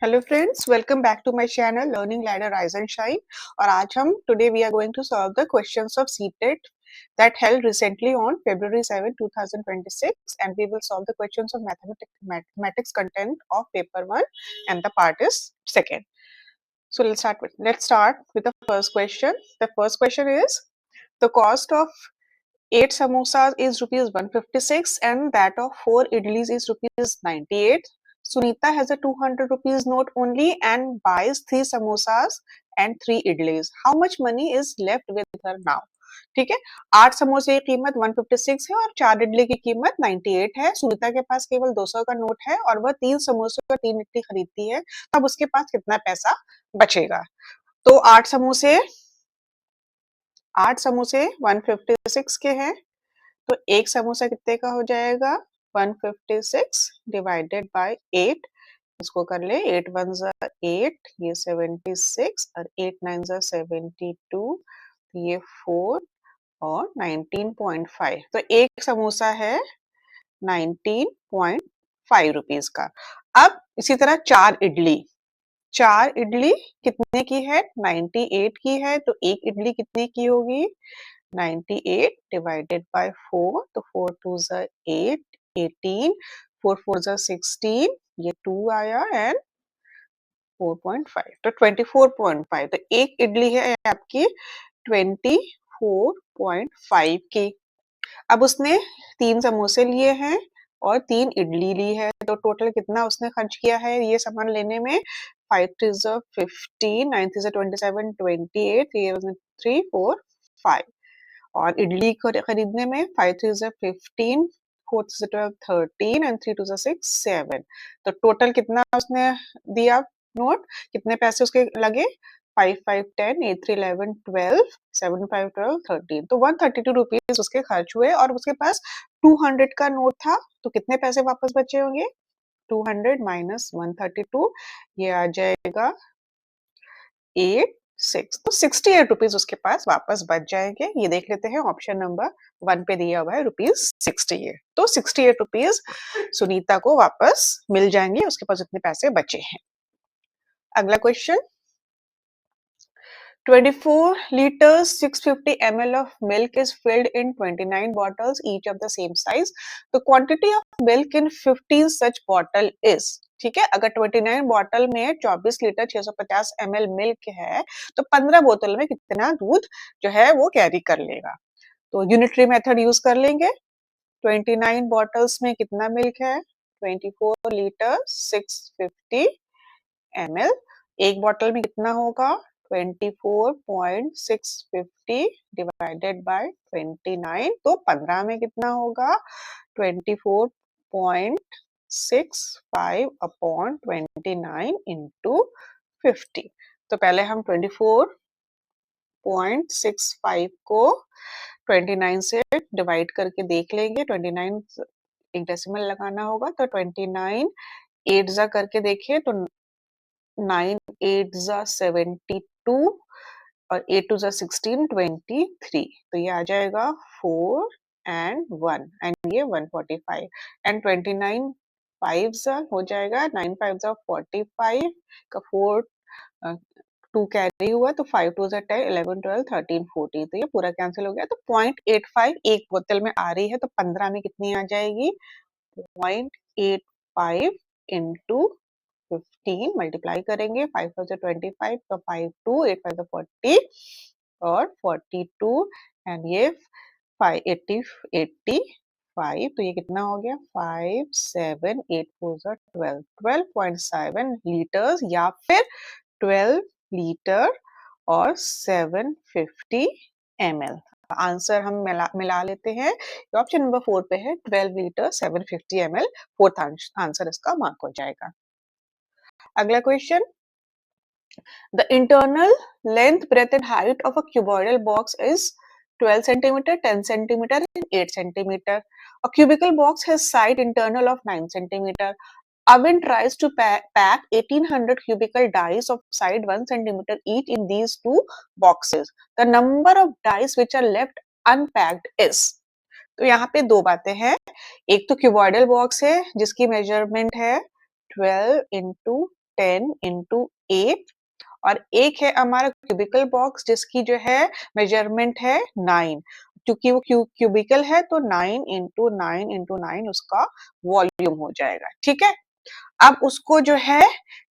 Hello friends, welcome back to my channel Learning Ladder Rise and Shine. और आज हम today we are going to solve the questions of CTET that held recently on February 7, 2026, and we will solve the questions of mathematics content of paper 1 and the part is second. So let's start with the first question. The first question is the cost of 8 samosas is rupees 156 and that of 4 idlis is rupees 98. Sunita has a 200 rupees note only and buys 3 samosas and 3 idlis. How much money is left with her now? ठीक है, 8 समोसे की कीमत 156 है और 4 इडली की कीमत 98 है। सुनीता के पास केवल 200 का नोट है और वह 3 समोसे और 3 इडली खरीदती है, तब उसके पास कितना पैसा बचेगा? तो 8 समोसे 156 के हैं, तो एक समोसा कितने का हो जाएगा? 156 डिवाइडेड बाय 8। इसको कर ले, 8 वन जा 8, ये 76 और 8 नाइन जा 72, ये 4 और 19.5। तो एक समोसा है 19.5 रुपीज का। अब इसी तरह 4 इडली कितने की है? 98 की है, तो एक इडली कितने की होगी? 98 डिवाइडेड बाय 4, तो 4 टू ज़ा 8, 18, 4 4 ज़ा 16, ये 2 आया एंड 4.5, तो 24.5। तो एक इडली है आपकी 24.5 की। अब उसने 3 समोसे लिए हैं और 3 इडली ली है, तो टोटल कितना उसने खर्च किया है ये सामान लेने में? 5 3 ज़ा 15, 9 3 ज़ा 27, 28, ये 3 4 5 और इडली खरीदने में 5 3 ज़ा 15, 4 3 ज़ा 12, 13 एंड 3 2 ज़ा 6, 7। तो टोटल कितना उसने दिया नोट? कितने पैसे उसके लगे? 5 5 10, 8 3 11, 12, 7 5 12, 13। तो 132 रुपीज उसके खर्च हुए और उसके पास 200 का नोट था, तो कितने पैसे वापस बचे होंगे? 200 माइनस 132, ये आ जाएगा 8 6, तो 68 रुपीज उसके पास वापस बच जाएंगे। ये देख लेते हैं, ऑप्शन नंबर 1 पे दिया हुआ है रुपीज 68। तो 68 रुपीज सुनीता को वापस मिल जाएंगे, उसके पास जितने पैसे बचे हैं। अगला question, 24 liters 650 ml of milk is filled in 29 bottles each of the same size. The quantity of milk in 15 such bottle is, ठीक है, अगर 29 बॉटल में 24 लीटर 650 ml मिल्क है, तो 15 बोतल में कितना दूध जो है वो कैरी कर लेगा? तो यूनिटरी मेथड यूज कर लेंगे। 29 बॉटल्स में कितना मिल्क है? 24 लीटर 650 ml। एक बॉटल में कितना होगा? 24.650 डिवाइडेड बाय 29, तो 15 में कितना होगा? 24.65 अपॉन 29 इंटू 50। तो पहले हम 24.65 को 29 से डिवाइड करके देख लेंगे। 29 एक डेसिमल लगाना होगा, तो 29 8 जा करके देखिए तो 9 8 जा 72 और 8 2 जा 16, 23। तो ये आ जाएगा 4 एंड 1 एंड ये 145 एंड 29 5 जा हो जाएगा, 9 5 जा 45 का 4 2 कैरी हुआ, तो 5 2 जा 10, 11 12 13 14। तो ये पूरा कैंसिल हो गया, तो 0.85 एक बोतल में आ रही है, तो 15 में कितनी आ जाएगी? 0.85 इंटू 15 मल्टीप्लाई करेंगे, 5 5 से 25, तो 5 2, 8 5 से 40 और 42 एंड ये 5 85। तो ये कितना हो गया? 5 7 8 4 से 12, 12.7 लीटर्स या फिर 12 लीटर और 750 ml। आंसर हम मिला लेते हैं, ऑप्शन नंबर 4 पे है 12 लीटर 750 ml। फोर्थ आंसर इसका मार्क हो जाएगा। अगला question, the internal length, breadth and height of a cuboidal box is 12 centimeter, 10 centimeter and 8 centimeter. A cubical box has side internal of 9 centimeter. Oven tries to pack 1800 cubical dice of side 1 centimeter each in these two boxes. The number of dice which are left unpacked is. तो यहाँ पे दो बातें हैं, एक तो cuboidal box है जिसकी मेजरमेंट है 12 इंटू 10 into 8 और एक है हमारा क्यूबिकल बॉक्स जिसकी जो है मेजरमेंट है 9 क्योंकि वो क्यूबिकल है तो 9 into 9 उसका वॉल्यूम हो जाएगा। ठीक है, अब उसको जो है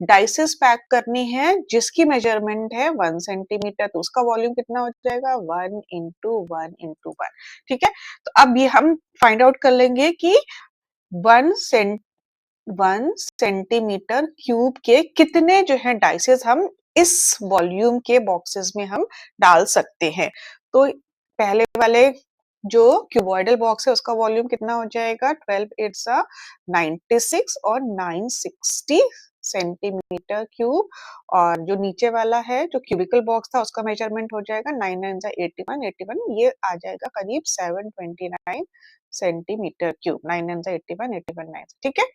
डाइसेस पैक करनी है जिसकी मेजरमेंट है 1 सेंटीमीटर तो उसका वॉल्यूम कितना हो जाएगा 1 into 1 into 1। ठीक है, तो अब ये हम फाइंड आउट कर लेंगे कि 1 सेंटीमीटर क्यूब के कितने जो है डाइसेस हम इस वॉल्यूम के बॉक्सेस में हम डाल सकते हैं। तो पहले वाले जो क्यूबॉइडल बॉक्स है उसका वॉल्यूम कितना हो जाएगा 12 8 96 और 960 सेंटीमीटर क्यूब और जो नीचे वाला है जो क्यूबिकल बॉक्स था उसका मेजरमेंट हो जाएगा 9 9 81 81 ये आ जाएगा करीब 729 सेंटीमीटर क्यूब 9 9 81 81 9। ठीक है,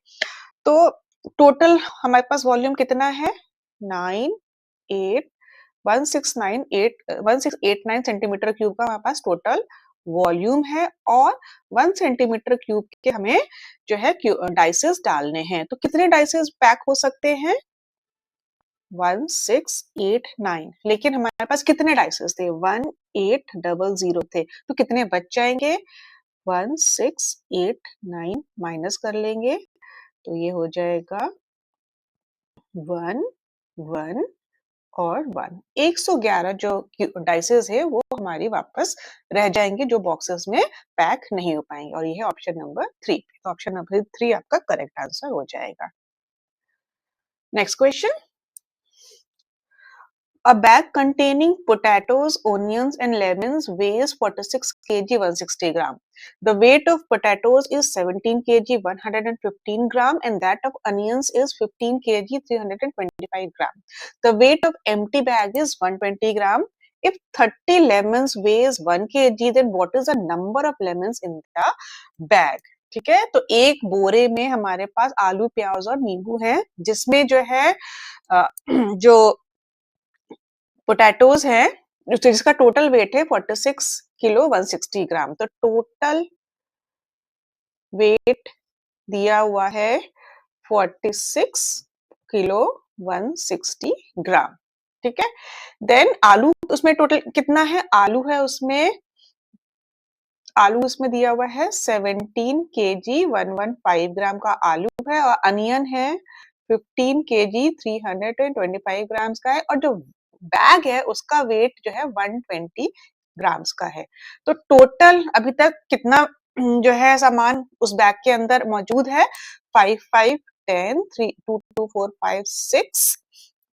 तो टोटल हमारे पास वॉल्यूम कितना है 9 8 1689 सेंटीमीटर क्यूब का हमारे पास टोटल वॉल्यूम है और 1 सेंटीमीटर क्यूब के हमें जो है डाइसेस डालने हैं। तो कितने डाइसेस पैक हो सकते हैं 1689 लेकिन हमारे पास कितने डाइसेस थे 1800 थे तो कितने बच जाएंगे 1689 माइनस कर लेंगे तो ये हो जाएगा 1 1 और 1 111 जो डाइसेस है वो हमारी वापस रह जाएंगे जो बॉक्सेस में पैक नहीं हो पाएंगे और ये है ऑप्शन नंबर 3। तो ऑप्शन नंबर 3 आपका करेक्ट आंसर हो जाएगा। Next question, a bag containing potatoes, onions, and lemons weighs 46 kg, 160 gram. The weight of potatoes is 17 kg, 115 gram, and that of onions is 15 kg, 325 gram. The weight of empty bag is 120 gram. If 30 lemons weighs 1 kg, then what is the number of lemons in the bag? ठीक है, तो एक बोरे में हमारे पास आलू, प्याज और नींबू है जिसमें जो है जो पोटैटोज है जिसका टोटल वेट है 46 किलो 160 ग्राम। तो टोटल वेट दिया हुआ है 46 किलो 160 ग्राम। ठीक है, देन आलू उसमें टोटल कितना है आलू उसमें दिया हुआ है 17 केजी 115 ग्राम का आलू है और अनियन है 15 केजी 325 ग्राम्स का है और जो बैग है उसका वेट जो है 120 ग्राम्स का है। तो टोटल अभी तक कितना जो है सामान उस बैग के अंदर मौजूद है 5 5 10 3 2 2 4 5 6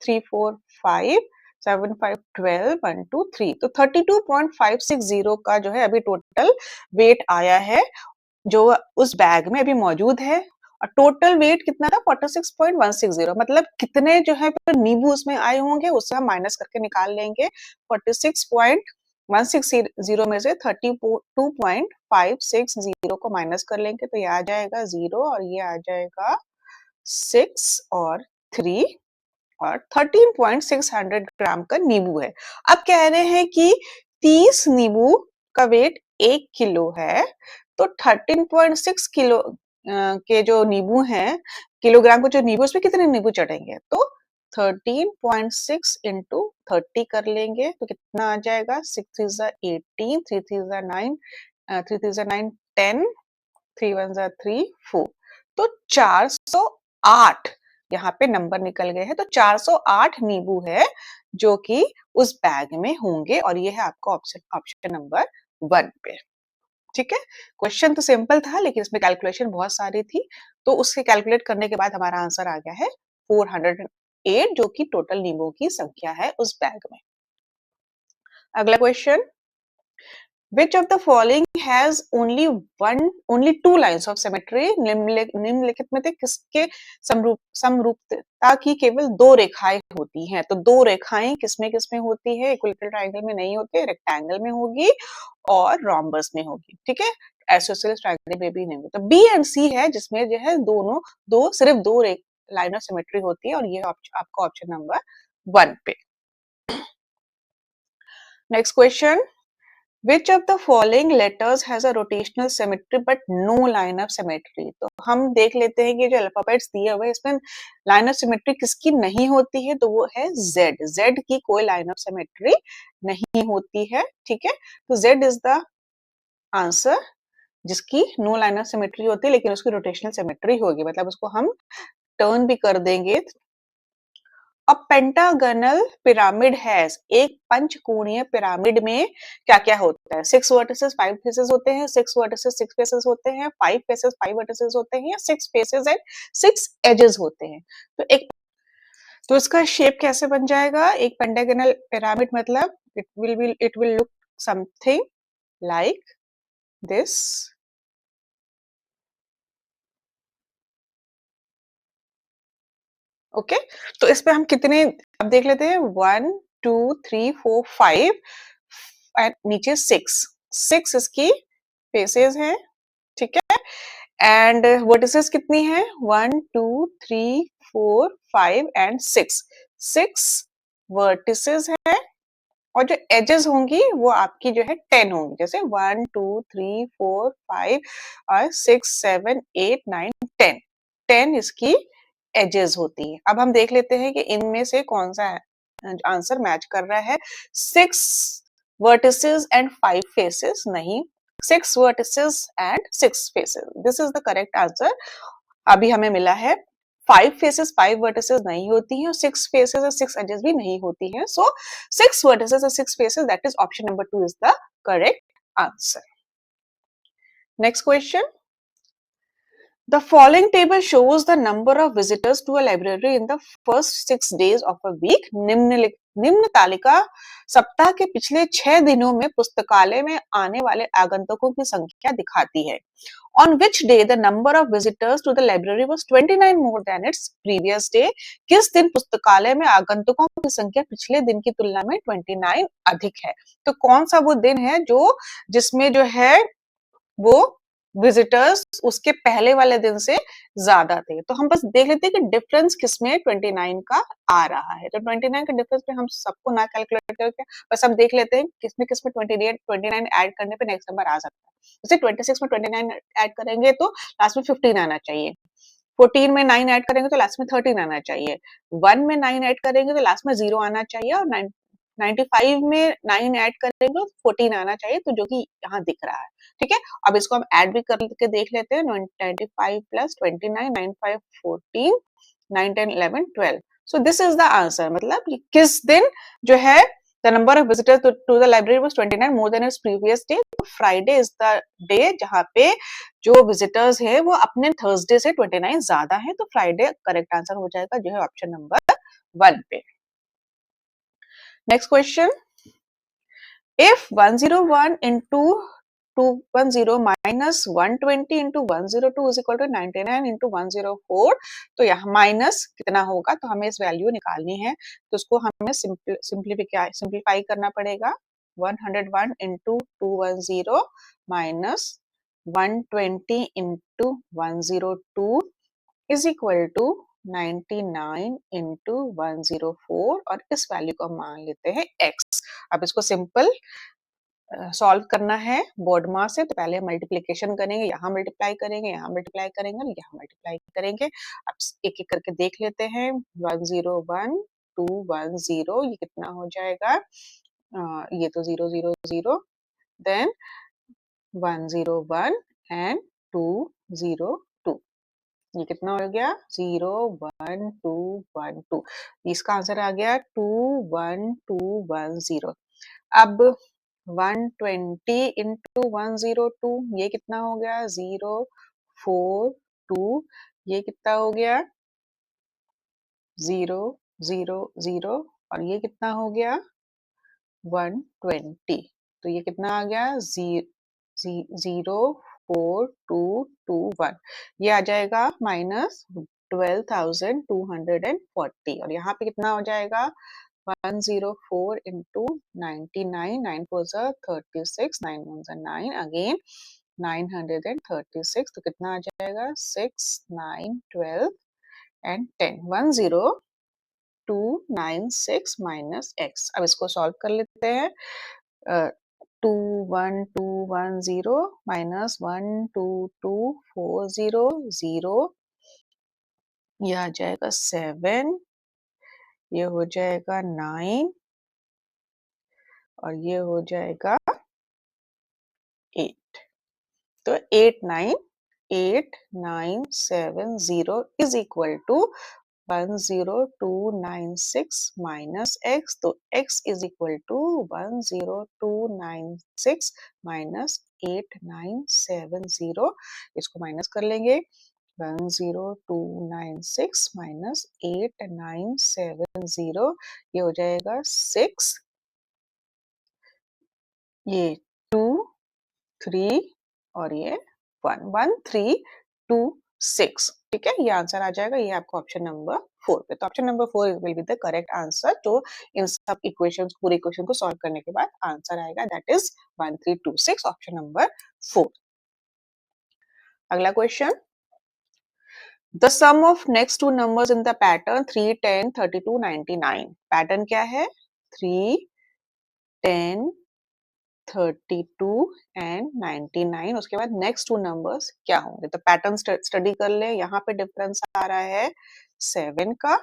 3 4 5 7 5 12 1 2 3 तो 32.560 का जो है अभी टोटल वेट आया है जो उस बैग में अभी मौजूद है और टोटल वेट कितना था 46.160 मतलब कितने जो है नींबू उसमें आए होंगे उससे हम माइनस करके निकाल लेंगे 46.160 में से 32.560 को माइनस कर लेंगे तो ये आ जाएगा 0 और ये आ जाएगा 6 और 3 और 13.600 ग्राम का नींबू है। अब कह रहे हैं कि 30 नींबू का वेट 1 किलो है तो 13.6 किलो के जो नींबू हैं किलोग्राम को जो नींबू उसमें कितने नींबू चढ़ेंगे तो 13.6 इंटू 30 कर लेंगे तो कितना आ जाएगा 6 इज 18 3 इज 9 3 इज 9 10 3 1 3 4 तो 408 यहाँ पे नंबर निकल गए हैं तो 408 नींबू है जो कि उस बैग में होंगे और ये है आपका ऑप्शन नंबर 1 पे। ठीक है, क्वेश्चन तो सिंपल था लेकिन इसमें कैलकुलेशन बहुत सारी थी तो उससे कैलकुलेट करने के बाद हमारा आंसर आ गया है 408 जो कि टोटल नींबू की संख्या है उस बैग में। अगला question, which of the following has only two lines of symmetry निम्नलिखित में से किसके समरूपता की केवल दो रेखाएं होती हैं तो दो रेखाएं किसमें किसमें होती है इक्विलेटरल ट्रायंगल में नहीं होती रेक्टेंगल में होगी और रोम्बस में होगी। ठीक है, आइसोसेलेस ट्रायंगल में भी नहीं होती। तो बी एंड सी है जिसमें जो है दोनों सिर्फ दो लाइन ऑफ सिमेट्री होती है और ये आपका ऑप्शन नंबर 1 पे। Next question, Which of the following letters has a rotational symmetry but no line of symmetry? तो हम देख लेते हैं कि जो अल्फाबेट्स दिए हुए हैं इसमें लाइन ऑफ सिमेट्री किसकी नहीं होती है, तो वो है Z। Z की कोई लाइन ऑफ सिमेट्री नहीं होती है, ठीक है। तो Z इज द आंसर जिसकी नो लाइन ऑफ सिमेट्री होती है लेकिन उसकी रोटेशनल सिमेट्री होगी, मतलब उसको हम टर्न भी कर देंगे। अ पेंटागनल पिरामिड हैज, एक पंचकोणीय पिरामिड में क्या क्या होता है? 6 वर्टिसेस 5 फेसेस होते हैं, 6 वर्टिसेस 6 फेसेस होते हैं, 5 फेसेस 5 वर्टिसेस होते हैं, या 6 फेसेस एंड 6 एजेस होते हैं। तो एक तो इसका शेप कैसे बन जाएगा? एक पेंटागनल पिरामिड मतलब it will look something like this. Okay, तो इस पे हम कितने अब देख लेते हैं, 1 2 3 4 5 एंड नीचे 6 6 इसकी फेसेस हैं, ठीक है। एंड वर्टिसेस कितनी है? 1 2 3 4 5 एंड 6 6 वर्टिसेस है। और जो एजेस होंगी वो आपकी जो है 10 होंगी, जैसे 1 2 3 4 5 और 6 7 8 9 10 10 इसकी एजेस होती है। अब हम देख लेते हैं कि इनमें से कौन सा आंसर मैच कर रहा है। 6 वर्टिसेस एंड 5 फेसेस नहीं, 6 vertices and 6 faces, this is the correct answer. अभी हमें मिला है 5 फेसेस 5 वर्टिसेस नहीं होती हैं और 6 फेसेस और 6 एजेस भी नहीं होती हैं। सो 6 वर्टिसेस और 6 faces, that is option number 2 is the correct answer. Next question, the following table shows the number of visitors to a library in the first 6 days of a week. निम्न तालिका सप्ताह के पिछले 6 दिनों में पुस्तकालय में आने वाले आगंतुकों की संख्या दिखाती है। On which day the number of visitors to the library was 29 more than its previous day? किस दिन पुस्तकालय में आगंतुकों की संख्या पिछले दिन की तुलना में 29 अधिक है? तो कौन सा वो दिन है जो जिसमें जो है वो विजिटर्स उसके पहले वाले दिन से ज्यादा थे? तो हम बस देख लेते हैं कि डिफरेंस किसमें 29 का आ रहा है। तो 29 का डिफरेंस पे हम सबको ना कैलकुलेट करके बस हम देख लेते हैं किसमें किसमें 29 ऐड करने पे नेक्स्ट नंबर आ सकता है। जैसे 26 में 29 ऐड करेंगे तो लास्ट में 15 आना चाहिए, 14 में 9 ऐड करेंगे तो लास्ट में 13 आना चाहिए, 1 में 9 ऐड करेंगे तो लास्ट में 0 आना चाहिए, और 95 में 9 ऐड करेंगे तो 14 आना चाहिए, तो जो कि यहाँ दिख रहा है, ठीक है। अब इसको हम ऐड भी करके देख लेते हैं, 95 plus 29 9 5 14 9 10 11 12। So this is the answer, मतलब किस दिन जो है the number of visitors to the library was 29 more than its previous day। तो फ्राइडे इज द डे जहाँ पे जो विजिटर्स है वो अपने थर्सडे से 29 ज्यादा है, तो फ्राइडे करेक्ट आंसर हो जाएगा जो है ऑप्शन नंबर 1 पे। Next question, if 101 into 210 minus 120 into 102 is equal to 99 into 104, तो यहाँ माइनस कितना होगा? तो हमें इस वैल्यू निकालनी है, तो उसको हमें सिंप्लीफाई करना पड़ेगा। 101 into 210 minus 120 into 102 is equal to 99 into 104, और इस वैल्यू को मान लेते हैं x। अब इसको सिंपल सॉल्व करना है बोर्ड मास से, तो पहले हम मल्टीप्लिकेशन करेंगे, यहाँ मल्टीप्लाई करेंगे, यहाँ मल्टीप्लाई करेंगे और यहाँ मल्टीप्लाई करेंगे। अब एक एक करके देख लेते हैं, 101 210 ये कितना हो जाएगा? ये तो 0 0 0, देन 101 एंड 202, ये कितना हो गया? 0 1 2 1 2, इसका आंसर आ गया 21210। अब 120 इंटू 102 ये कितना हो गया? 042, ये कितना हो गया? 0 0 0, और ये कितना हो गया? 120, तो ये कितना आ गया? 04221, ये आ जाएगा माइनस 12,240, और यहाँ पे कितना हो जाएगा? 104 into 99, 9 4s are 36, 9 1s are 9, again 936, तो कितना आ जाएगा? 6 9 12 and 10, 10296 minus x। अब इसको सॉल्व कर लेते हैं। 21210 माइनस 12240 0, ये आ जाएगा 7, ये हो जाएगा 9 और ये हो जाएगा 8। तो 89897 is equal to 10296 minus x, तो x is equal to 10296 minus 8970, इसको माइनस कर लेंगे। 10296 माइनस 8970, ये हो जाएगा 6, ये 2 3 और ये 11326। ठीक है, ये आंसर आ जाएगा, ये आपको ऑप्शन नंबर 4 पे। तो option number 4 will be the correct answer. तो इन सब इक्वेशंस, पूरे इक्वेशन को सॉल्व करने के बाद आंसर आएगा, दैट इज 1326, ऑप्शन नंबर 4। अगला question, the sum of next two numbers in the pattern 3 10 32 99। Pattern क्या है? 3 10 32 एंड 99। उसके बाद नेक्स्ट टू नंबर्स क्या होंगे? तो पैटर्न स्टडी कर ले। यहाँ पे डिफरेंस आ रहा है 7 का,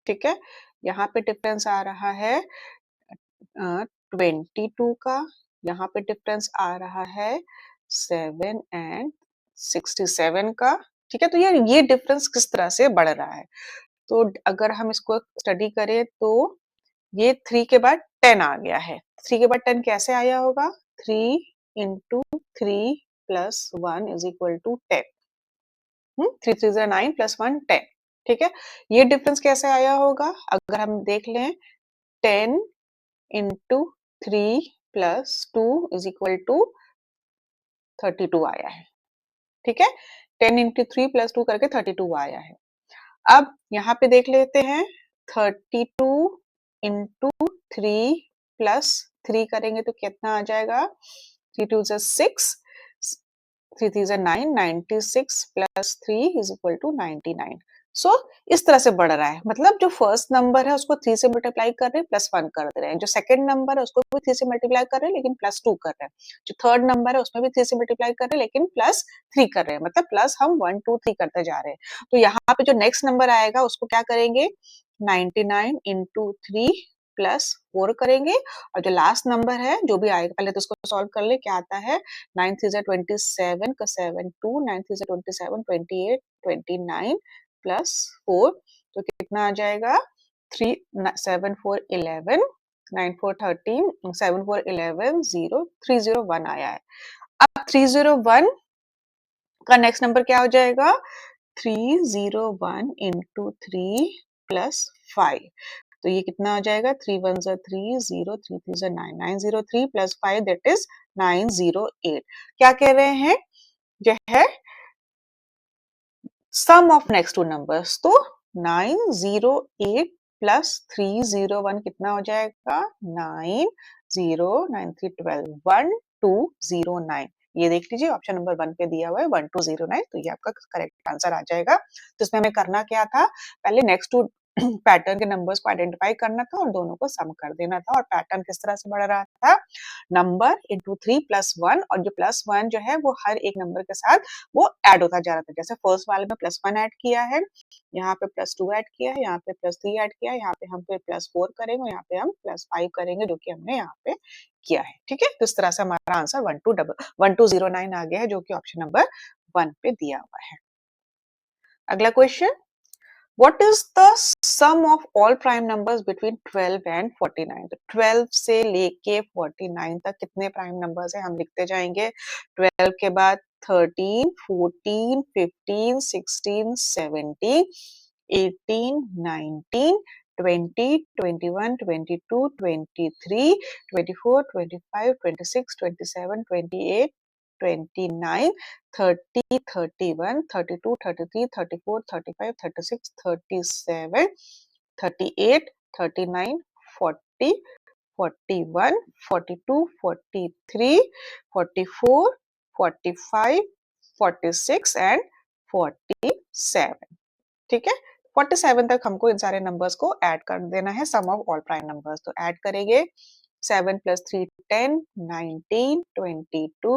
ठीक है। यहाँ पे डिफरेंस आ रहा है 22 का। यहाँ पे डिफरेंस आ रहा है 7 एंड 67 का, ठीक है। तो यार ये डिफरेंस किस तरह से बढ़ रहा है? तो अगर हम इसको स्टडी करें तो ये 3 के बाद 10 आ गया है। 3 के बाद 10 कैसे आया होगा? 3 into 3 plus 1 is equal to 10। 3 3 जा 9 प्लस 1 10, ठीक है। ये डिफरेंस कैसे आया होगा? अगर हम देख लें, 10 into 3 plus 2 is equal to 32 आया है, ठीक है। 10 इंटू 3 प्लस 2 करके 32 आया है। अब यहाँ पे देख लेते हैं, 32 इंटू 3 प्लस 3 करेंगे तो कितना आ जाएगा? 3 2 जा 6, 3 3 जा 9, 96 प्लस 3 इज इक्वल टू 99। सो इस तरह से बढ़ रहा है। मतलब जो फर्स्ट नंबर है उसको 3 से मल्टीप्लाई कर रहे हैं, प्लस 1 कर दे रहे हैं। जो सेकंड नंबर है उसको भी 3 से मल्टीप्लाई कर रहे हैं, लेकिन प्लस 2 कर रहे हैं। जो थर्ड नंबर है उसमें भी 3 से मल्टीप्लाई कर रहे हैं, लेकिन प्लस 3 कर रहे हैं। मतलब प्लस हम 1 2 3 करते जा रहे हैं। तो यहाँ पे जो नेक्स्ट नंबर आएगा उसको क्या करेंगे? 99 इंटू 3 प्लस 4 करेंगे। और जो लास्ट नंबर है जो भी आएगा, पहले तो उसको सॉल्व कर ले, क्या आता है? 9 3 जा 27 का 7 2, 9 3 जा 27 28 29 प्लस 4, तो कितना आ जाएगा? 3 7 4 11 9 4 13 7 4 11 0 301 आया है। अब 301 का नेक्स्ट नंबर क्या हो जाएगा? 301 इंटू 3 प्लस 5, तो ये कितना आ जाएगा? 3 1 जा 3 0 3 3 जा 9 903 प्लस 5 दैट इज 908। क्या कह रहे हैं? जो है सम ऑफ नेक्स्ट टू नंबर्स, तो 908 प्लस 301 कितना हो जाएगा? 9 0 9 3 12 1209। ये देख लीजिए, ऑप्शन नंबर 1 पे दिया हुआ है 1209, तो ये आपका करेक्ट आंसर आ जाएगा। तो इसमें हमें करना क्या था? पहले नेक्स्ट टू पैटर्न के नंबर्स को आइडेंटिफाई करना था और दोनों को सम कर देना था। और पैटर्न किस तरह से बढ़ रहा था? नंबर इंटू 3 प्लस 1, और जो प्लस 1 जो है वो हर एक नंबर के साथ वो ऐड होता जा रहा था। जैसे फर्स्ट वाले में प्लस 1 ऐड किया है, यहाँ पे प्लस 2 ऐड किया है, यहाँ पे प्लस 3 ऐड किया है, यहाँ पे हम फिर प्लस 4 करेंगे, यहाँ पे हम प्लस 5 करेंगे, जो कि हमने यहाँ पे किया है। ठीक है, तो इस तरह से हमारा आंसर 1209 आ गया है, जो कि ऑप्शन नंबर 1 पे दिया हुआ है। अगला question, What is the sum of all prime numbers between 12 and 49? तो 12 से लेके 49 तक कितने प्राइम नंबर्स हैं? हम लिखते जाएंगे। 12 के बाद 13, 14, 15, 16, 17, 18, 19, 20, 21, 22, 23, 24, 25, 26, 27, 28, 29, 30, 31, 32, 33, 34, 35, 36, 37, 38, 39, 40, 41, 42, 43, 44, 45, 46 एंड 47। ठीक है, 47 तक हमको इन सारे नंबर्स को ऐड कर देना है, सम ऑफ ऑल प्राइम नंबर्स। तो ऐड करेंगे 7 plus 3 10 19 22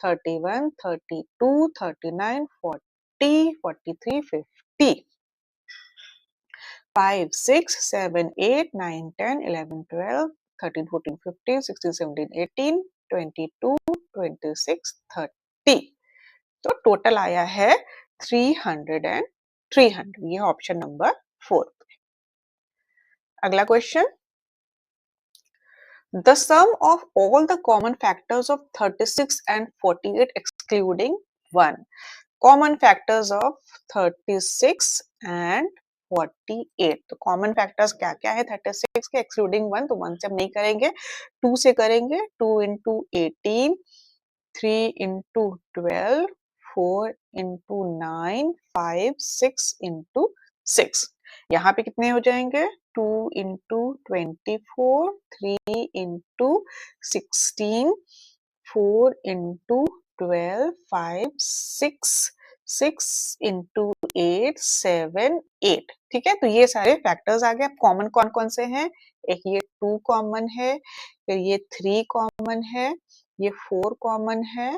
31 32 39 40 43 50 5 6 7 8 9 10 11 12 13 14 15 16 17 18 22 26 30 तो टोटल आया है 300 एंड 300 ये ऑप्शन नंबर 4। अगला question the sum of all the common factors of 36 and 48 excluding 1 common factors of 36 and 48 तो कॉमन फैक्टर्स क्या क्या है 36 के एक्सक्लूडिंग 1 तो 1 से हम नहीं करेंगे 2 से करेंगे 2 इंटू 18 3 into 12, 4 into 9, 5, 6 into 6 यहाँ पे कितने हो जाएंगे 2 into 24, 3 into 16, 4 into 12, 5, 6, 6 into 8, 7, 8 ठीक है तो ये सारे फैक्टर्स आ गए। अब कॉमन कौन कौन से हैं एक ये 2 कॉमन है फिर ये 3 कॉमन है ये 4 कॉमन है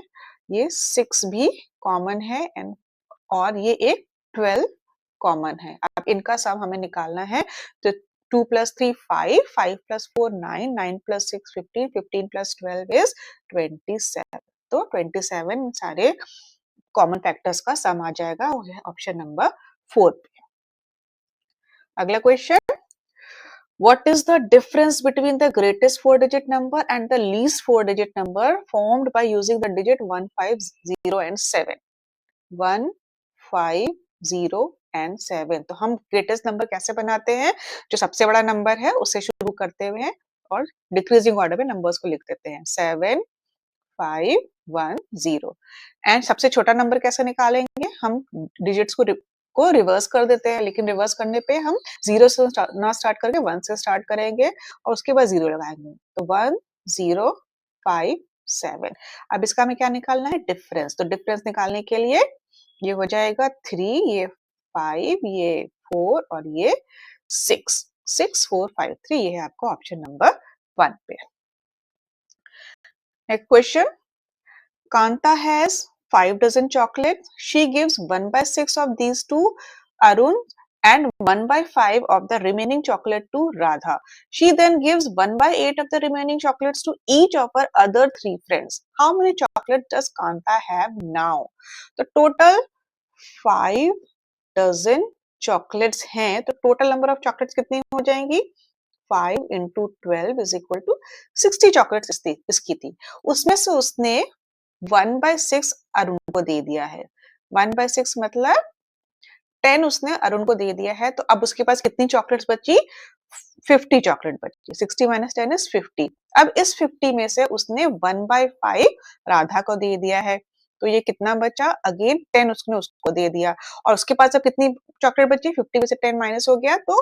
ये 6 भी कॉमन है एंड और ये एक 12 कॉमन है। अब इनका सम हमें निकालना है तो 2 plus 3 5 5 plus 4 9 9 plus 6 15 15 plus 12 is 27 तो 27 सारे कॉमन फैक्टर्स का सम आ जाएगा ऑप्शन नंबर 4 पे। अगला question What is the difference between the greatest four-digit number and the least four-digit number formed by using the digit 1, 5, 0 and 7? 1, 5, 0 and 7 तो हम greatest number कैसे बनाते हैं जो सबसे बड़ा नंबर है उससे शुरू करते हुए हैं और डिक्रीजिंग ऑर्डर में नंबर्स को लिख देते हैं 7 5 1 0 एंड सबसे छोटा नंबर कैसे निकालेंगे हम डिजिट्स को रिवर्स कर देते हैं लेकिन रिवर्स करने पे हम 0 से ना स्टार्ट करके 1 से स्टार्ट करेंगे और उसके बाद 0 लगाएंगे तो 1 0 5 7 अब इसका हमें क्या निकालना है डिफरेंस तो डिफरेंस निकालने के लिए ये हो जाएगा 3 ये 5 ये 4 और ये 6 6 4 5 3 ये है आपका ऑप्शन नंबर 1 पे। Next question Kanta has 5 dozen chocolates. She gives 1/6 of these to Arun and 1/5 of the remaining chocolate to Radha. She then gives 1/8 of the remaining chocolates to each of her other 3 friends. How many chocolates does Kanta have now? The total 5 dozen chocolates हैं तो total number of chocolates कितनी हो जाएंगी 5 into 12 is equal to 60 chocolates इसकी थी उसमें से उसने 1/6 अरुण को दे दिया है 1/6 मतलब 10 उसने अरुण को दे दिया है तो अब उसके पास कितनी चॉकलेट्स बची 50 चॉकलेट बची 60 माइनस 10 इज 50 अब इस 50 में से उसने 1/5 राधा को दे दिया है तो ये कितना बचा अगेन 10 उसने उसको दे दिया और उसके पास अब कितनी चॉकलेट बची 50 में से 10 माइनस हो गया तो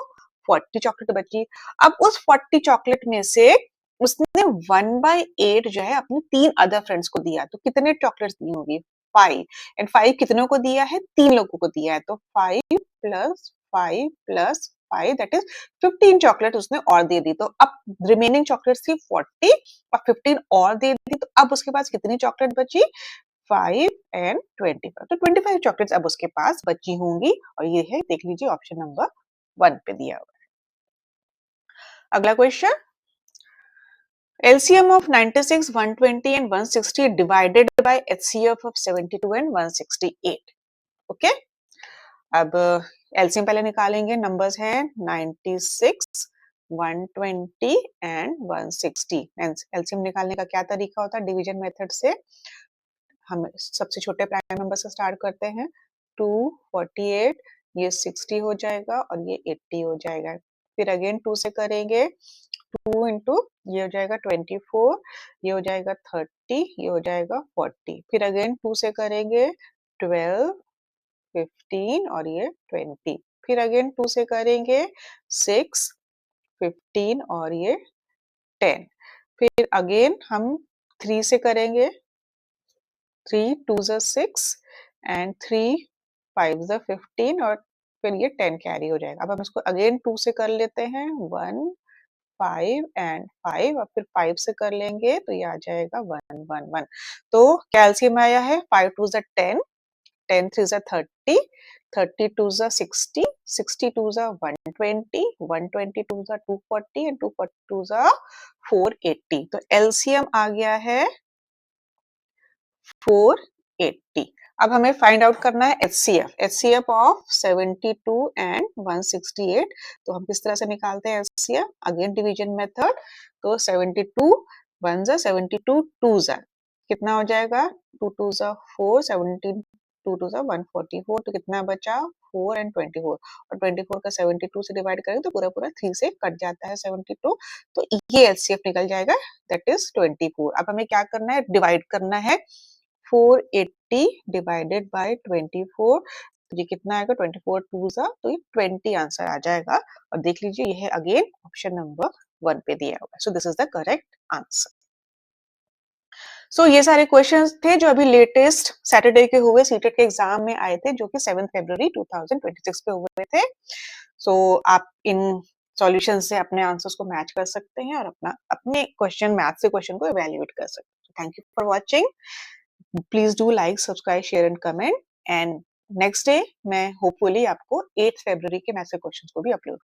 40 चॉकलेट बची अब उस 40 चॉकलेट में से उसने 1/8 जो है अपने 3 अदर फ्रेंड्स को दिया तो कितने चॉकलेट्स दी होगी 5 एंड 5 कितनों को दिया है 3 लोगों को दिया है तो 5 plus 5 plus 5 that is 15 chocolate उसने और दे दी तो अब रिमेनिंग चॉकलेट्स थी 40 और 15 और दे दी तो अब उसके पास कितनी चॉकलेट बची 5 एंड 25 तो 25 चॉकलेट्स अब उसके पास बची होंगी और ये है देख लीजिए ऑप्शन नंबर 1 पे दिया हुआ है। अगला question LCM of 96, 120 and 160 divided by HCF of 72 and 168. Okay? अब LCM पहले निकालेंगे नंबर्स हैं 96, 120 एंड 160। LCM निकालने का क्या तरीका होता है डिवीजन मेथड से हम सबसे छोटे प्राइम नंबर से स्टार्ट करते हैं 248 ये 60 हो जाएगा और ये 80 हो जाएगा फिर अगेन 2 से करेंगे 2 इंटू ये हो जाएगा 24 ये हो जाएगा 30 ये हो जाएगा 40 फिर अगेन 2 से करेंगे 12 15 और ये 20 फिर अगेन 2 से करेंगे 6 15 और ये 10 फिर अगेन हम 3 से करेंगे 3 2 ज़ 6 एंड 3 5 ज़ 15 और फिर ये 10 कैरी हो जाएगा अब हम इसको अगेन 2 से कर लेते हैं 1 5 एंड 5 और फिर 5 से कर लेंगे तो ये आ जाएगा 1 1 1। तो क्या एलसीएम आया है? 5 2 ज़ा 10, 10 3 ज़ा 30, 30 2 ज़ा 60, 60 2 ज़ा 120, 120 2 ज़ा 240 एंड 240 2 ज़ा 480। तो एलसीएम आ गया है 480। अब हमें फाइंड आउट करना है एचसीएफ। HCF of 72 and 168। तो हम किस तरह से निकालते हैं एचसीएफ? Again division method. तो 72 1 जा 72 2 जा कितना हो जाएगा? 2 2 जा 4, 17 2 2 जा 144। तो कितना बचा? 4 एंड 24 और 24 का 72 से डिवाइड करेंगे तो पूरा पूरा 3 से कट जाता है 72। तो ये एचसीएफ निकल जाएगा, दैट इज 24। अब हमें क्या करना है? डिवाइड करना है 480 डिवाइडेड बाय 24। तो ये कितना आएगा? 24 टू ज़ा, तो ये 20 आंसर आ जाएगा। और देख लीजिए ये है अगेन ऑप्शन नंबर 1 पे दिया हुआ है। So this is the correct answer. So ये सारे क्वेश्चंस थे जो अभी लेटेस्ट सैटरडे के हुए सीटेट के एग्जाम में आए थे, जो कि 7 फरवरी 2026 पे हुए थे। सो आप इन सॉल्यूशन से अपने आंसर्स को मैच कर सकते हैं और अपना अपने क्वेश्चन मैथ से क्वेश्चन को इवेल्युएट कर सकते हैं। Thank you for watching. Please do like, subscribe, share and comment. And next day मैं होपफुली आपको 8 फरवरी के मैथ्स के क्वेश्चंस को भी अपलोड